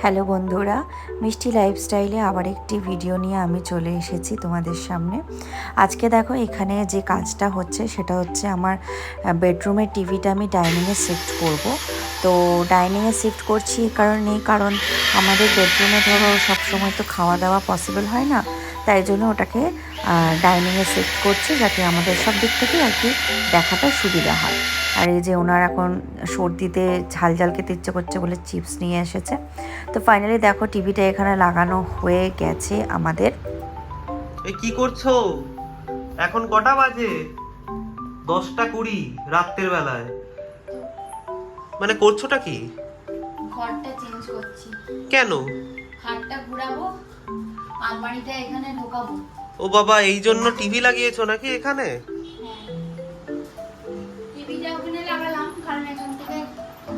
Hello বন্ধুরা, মিষ্টি লাইফস্টাইলে আবার একটি ভিডিও নিয়ে আমি চলে এসেছি তোমাদের সামনে। আজকে দেখো এখানে যে কাজটা হচ্ছে সেটা হচ্ছে আমার বেডরুমের টিভিটা আমি ডাইনিংয়ে শিফট করব। তো ডাইনিংয়ে শিফট করছি কারণ আমাদের বেডরুমে ধরো সবসময় তো খাওয়া দাওয়া পসিবল হয় না, তাই জন্য ওটাকে ডাইনিংয়ে শিফট করছি যাতে আমাদের সব দিক থেকেই আর কি দেখাটা সুবিধা হয়। আর এই যে ওনার এখন সর্দিতে ঝাল ঝাল খেতে ইচ্ছে করছে বলে চিপস নিয়ে এসেছে। তো ফাইনালি দেখো টিভিটা এখানে লাগানো হয়ে গেছে আমাদের। এই কি করছো? এখন কটা বাজে? 10টা 20 রাতের বেলায়। মানে করছোটা কি? ঘরটা চেঞ্জ করছি। কেন? খাটটা ঘুরাবো, আলমারিটা এখানে ঢোকাবো। ও বাবা, এই জন্য টিভি লাগিয়েছো নাকি এখানে? টিভিটা ওখানে লাগালাম কারণ এখান থেকে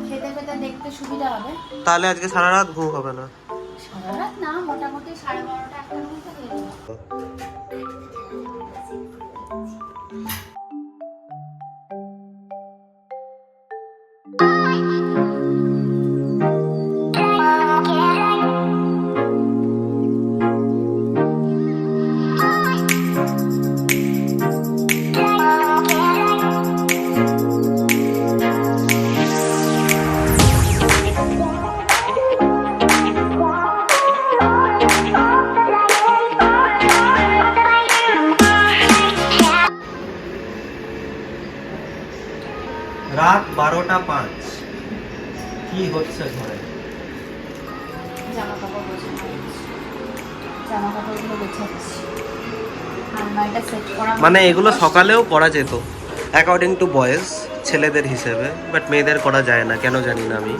খেতে খেতে দেখতে সুবিধা হবে। তাহলে আজকে সারা রাত ঘুম হবে না? সারা রাত না, মোটামুটি 12:30 1টার মধ্যে হয়ে যাবে। রাত 12টা 5। কি হচ্ছে ঘরে? জামা কাপড় গোছানো হচ্ছে, জামা কাপড়গুলো গোছাচ্ছি, আলমারিটা সেট করা। মানে এগুলো সকালেও করা যেত অ্যাকর্ডিং টু বয়েজ, ছেলেদের হিসেবে, বাট মেয়েদের করা যায় না, কেন জানি না আমি।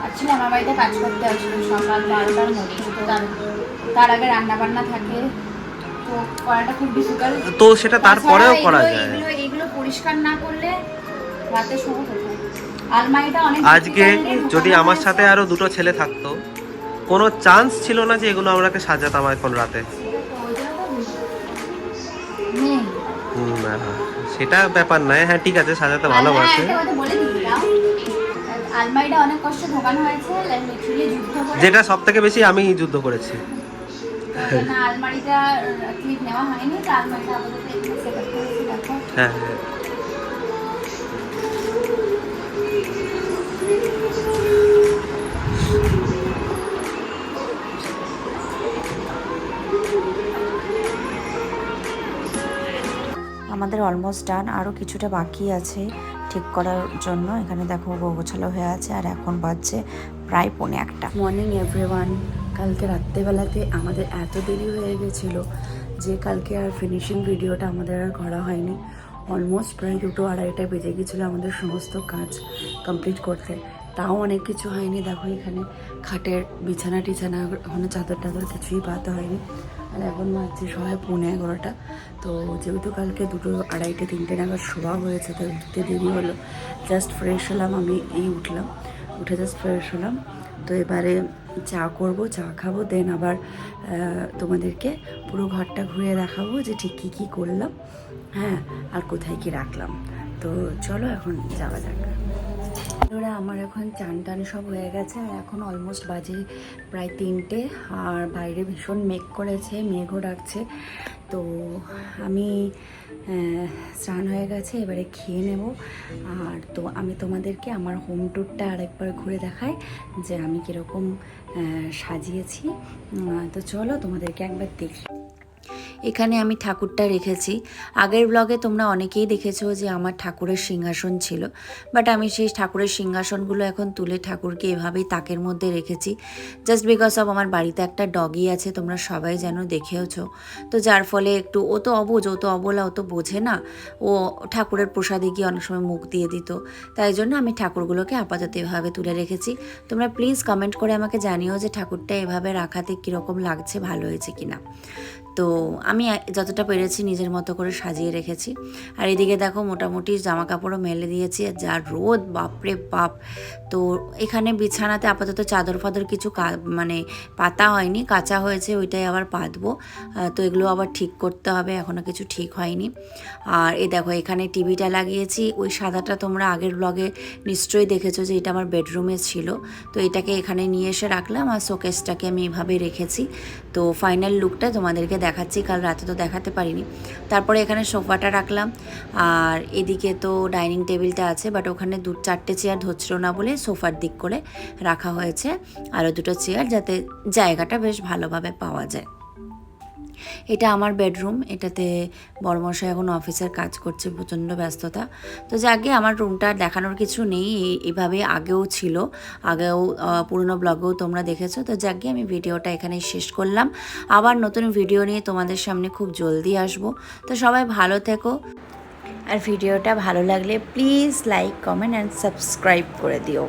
অ্যাকচুয়ালি আমার বাড়িতে কাজ করতে আসলে সকাল 12টার মধ্যে, তো তার আগে রান্না বান্না থাকে, তো করাটা খুব ডিফিকাল্ট। তো সেটা তারপরেও করা যায়। এগুলো পরিষ্কার না করলে রাতে শোবো কোথায়? আলমারিটা অনেক আজকে যদি আমার সাথে আরো দুটো ছেলে থাকতো, কোনো চান্স ছিল না যে এগুলো আমরাকে সাজাতাম এখন রাতে। না, সেটা ব্যাপার নয়। হ্যাঁ ঠিক আছে, সাজাতে ভালোবাসে। আলমারিটা অনেক কষ্ট ঢোকানো হয়েছে, লিটারালি যুদ্ধ করে, যেটা সব থেকে বেশি আমি যুদ্ধ করেছি। না আলমারিটা ক্লিপ নেওয়া হয়নি, তো আলমারিটা আপাতত এখানে সেটআপ করেছি। দেখো হ্যাঁ, আমাদের অলমোস্ট ডান, আরও কিছুটা বাকি আছে ঠিক করার জন্য। এখানে দেখো গোছালো হয়ে আছে আর এখন বাজছে প্রায় 1:45। Morning everyone. কালকে রাত্রেবেলাতে আমাদের এত দেরি হয়ে গেছিলো যে কালকে আর ফিনিশিং ভিডিওটা আমাদের আর করা হয়নি। অলমোস্ট প্রায় 2-2:30 বেজে গেছিলো আমাদের সমস্ত কাজ কমপ্লিট করতে, তাও অনেক কিছু হয়নি। দেখো এখানে খাটের বিছানা টিছানা, ওখানে চাদর টাদর কিছুই পাতা হয়নি। আর এখন বাজছে সবাই 11:15। তো যেহেতু কালকে 2-2:30-3টে নাগাদ শোয়া হয়েছে, তাই উঠতে দেরি হলো। জাস্ট ফ্রেশ হলাম, আমি উঠলাম, উঠে জাস্ট ফ্রেশ হলাম। তো এবারে চা করব, চা খাবো, দেন আবার তোমাদেরকে পুরো ঘরটা ঘুরে দেখাবো যে ঠিক কী কী করলাম, হ্যাঁ, আর কোথায় কি রাখলাম। তো চলো এখন যাওয়া যাক। ওরা আমার এখন চান টান সব হয়ে গেছে আর এখন অলমোস্ট বাজে প্রায় 3টে, আর বাইরে ভীষণ মেঘ করেছে, মেঘও ডাকছে। তো আমি স্নান হয়ে গেছে, এবারে খেয়ে নেব। আর তো আমি তোমাদেরকে আমার হোম ট্যুরটা আরেকবার ঘুরে দেখাই যে আমি কীরকম সাজিয়েছি। তো চলো তোমাদেরকে একবার দেখি। এখানে আমি ঠাকুরটা রেখেছি। আগের ব্লগে তোমরা অনেকেই দেখেছো যে আমার ঠাকুরের সিংহাসন ছিল, বাট আমি সেই ঠাকুরের সিংহাসনগুলো এখন তুলে ঠাকুরকে এভাবেই তাকের মধ্যে রেখেছি, জাস্ট বিকজ অফ আমার বাড়িতে একটা ডগি আছে, তোমরা সবাই যেন দেখেওছো। তো যার ফলে একটু ও তো অবুঝ, ও তো অবলা, ও তো বোঝে না, ও ঠাকুরের প্রসাদে গিয়ে অনেক সময় মুখ দিয়ে দিত, তাই জন্য আমি ঠাকুরগুলোকে আপাতত এভাবে তুলে রেখেছি। তোমরা প্লিজ কমেন্ট করে আমাকে জানিও যে ঠাকুরটা এভাবে রাখাতে কীরকম লাগছে, ভালো হয়েছে কিনা। তো আমি যতটা পেরেছি নিজের মতো করে সাজিয়ে রেখেছি। আর এদিকে দেখো মোটামুটি জামা কাপড়ও মেলে দিয়েছি, আর যা রোদ বাপরে বাপ। তো এখানে বিছানাতে আপাতত চাদর ফাদর কিছু মানে পাতা হয়নি, কাঁচা হয়েছে, ওইটাই আবার পাতবো। তো এগুলো আবার ঠিক করতে হবে, এখনও কিছু ঠিক হয়নি। আর এই দেখো এখানে টিভিটা লাগিয়েছি, ওই সাদাটা তোমরা আগের ব্লগে নিশ্চয়ই দেখেছো যে এটা আমার বেডরুমে ছিল। তো এটাকে এখানে নিয়ে এসে রাখলাম, আর শোকেসটাকে আমি এভাবে রেখেছি। তো ফাইনাল লুকটা তোমাদেরকে দেখাচ্ছি, কাল রাতে তো দেখাতে পারিনি। তারপরে এখানে সোফাটা রাখলাম, আর এদিকে তো ডাইনিং টেবিলটা আছে, বাট ওখানে 2-4টে চেয়ার ধরছিল না বলে সোফার দিক করে রাখা হয়েছে আরও 2টো চেয়ার, যাতে জায়গাটা বেশ ভালোভাবে পাওয়া যায়। এটা আমার বেডরুম, এটাতে বড়মশাই এখন অফিসের কাজ করছে, প্রচণ্ড ব্যস্ততা। তো যাকে আমার রুমটা দেখানোর কিছু নেই, এইভাবে আগেও ছিল, আগেও পুরনো ব্লগেও তোমরা দেখেছো। তো যাকে আমি ভিডিওটা এখানে শেষ করলাম, আবার নতুন ভিডিও নিয়ে তোমাদের সামনে খুব জলদি আসবো। তো সবাই ভালো থেকো, আর ভিডিওটা ভালো লাগলে please like, comment and subscribe করে দিও।